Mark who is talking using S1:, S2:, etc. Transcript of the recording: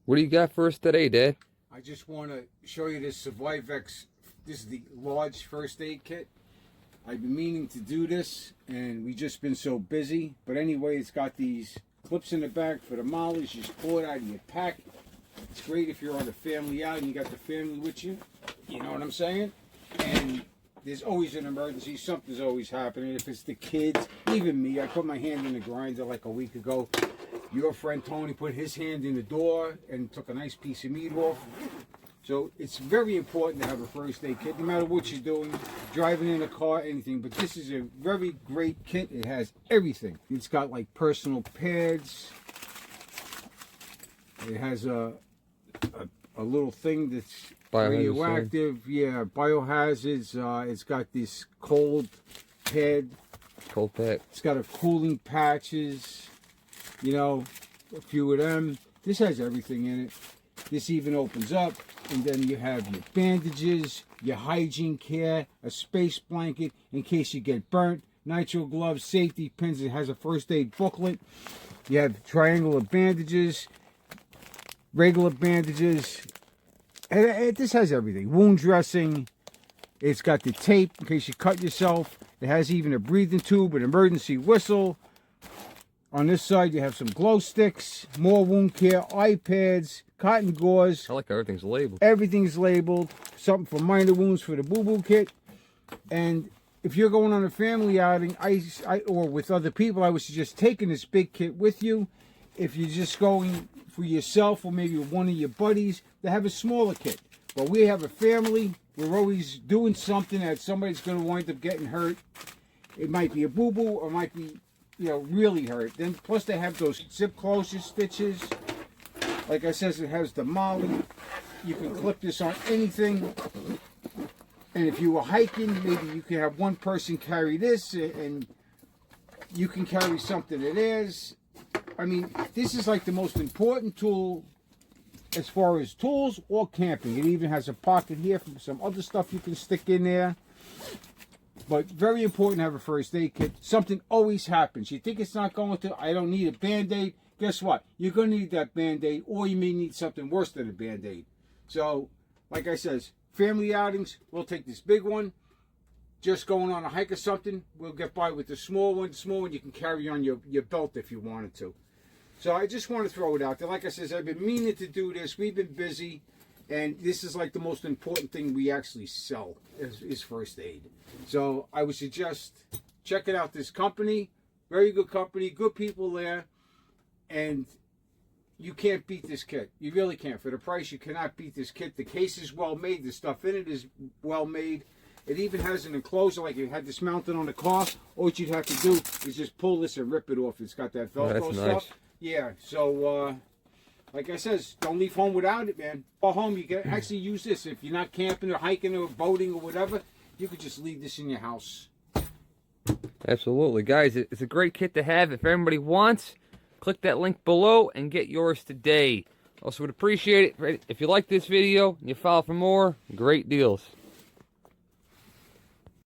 S1: What do you got for us today, Dad?
S2: I just want to show you this SurviveX. This is the large first aid kit. I've been meaning to do this, and we've just been so busy. But anyway, it's got these clips in the back for the mollies. You just pull it out of your pack. It's great if you're on a family out and you got the family with you. You know what I'm saying? And there's always an emergency. Something's always happening. If it's the kids, even me, I put my hand in the grinder like a week ago. Your friend Tony put his hand in the door and took a nice piece of meat off. So it's very important to have a first aid kit, no matter what you're doing, driving in a car, anything. But this is a very great kit. It has everything. It's got like personal pads. It has a little thing that's radioactive. Yeah, biohazards. It's got this cold pad.
S1: Cold pack.
S2: It's got a cooling patches. You know, a few of them. This has everything in it. This even opens up, and then you have your bandages, your hygiene care, a space blanket in case you get burnt, nitrile gloves, safety pins. It has a first aid booklet. You have triangular bandages, regular bandages. And this has everything. Wound dressing. It's got the tape in case you cut yourself. It has even a breathing tube, an emergency whistle. On this side, you have some glow sticks, more wound care, eye pads, cotton gauze.
S1: I like how everything's labeled.
S2: Everything's labeled. Something for minor wounds for the boo-boo kit. And if you're going on a family outing, or with other people, I would suggest taking this big kit with you. If you're just going for yourself or maybe with one of your buddies, to have a smaller kit. But we have a family. We're always doing something that somebody's going to wind up getting hurt. It might be a boo-boo or it might be, you know, really hurt. Then plus they have those zip closure stitches. Like I said, it has the molly. You can clip this on anything. And if you were hiking, maybe you can have one person carry this and you can carry something of theirs. I mean, this is like the most important tool as far as tools or camping. It even has a pocket here for some other stuff you can stick in there. But very important to have a first aid kit. Something always happens. You think it's not going to, I don't need a Band-Aid. Guess what? You're going to need that Band-Aid, or you may need something worse than a Band-Aid. So, like I says, family outings, we'll take this big one. Just going on a hike or something, we'll get by with the small one. The small one you can carry on your belt if you wanted to. So I just want to throw it out there. Like I says, I've been meaning to do this. We've been busy. And this is like the most important thing we actually sell is first aid. So I would suggest checking out this company. Very good company, good people there. And you can't beat this kit. You really can't. For the price, you cannot beat this kit. The case is well made. The stuff in it is well made. It even has an enclosure, like you had this mounted on the car. All what you'd have to do is just pull this and rip it off. It's got that Velcro stuff. Nice. Yeah, so like I says, don't leave home without it, man. Go home, you can actually use this. If you're not camping or hiking or boating or whatever, you could just leave this in your house.
S1: Absolutely. Guys, it's a great kit to have. If everybody wants, click that link below and get yours today. Also would appreciate it if you like this video and you follow for more great deals.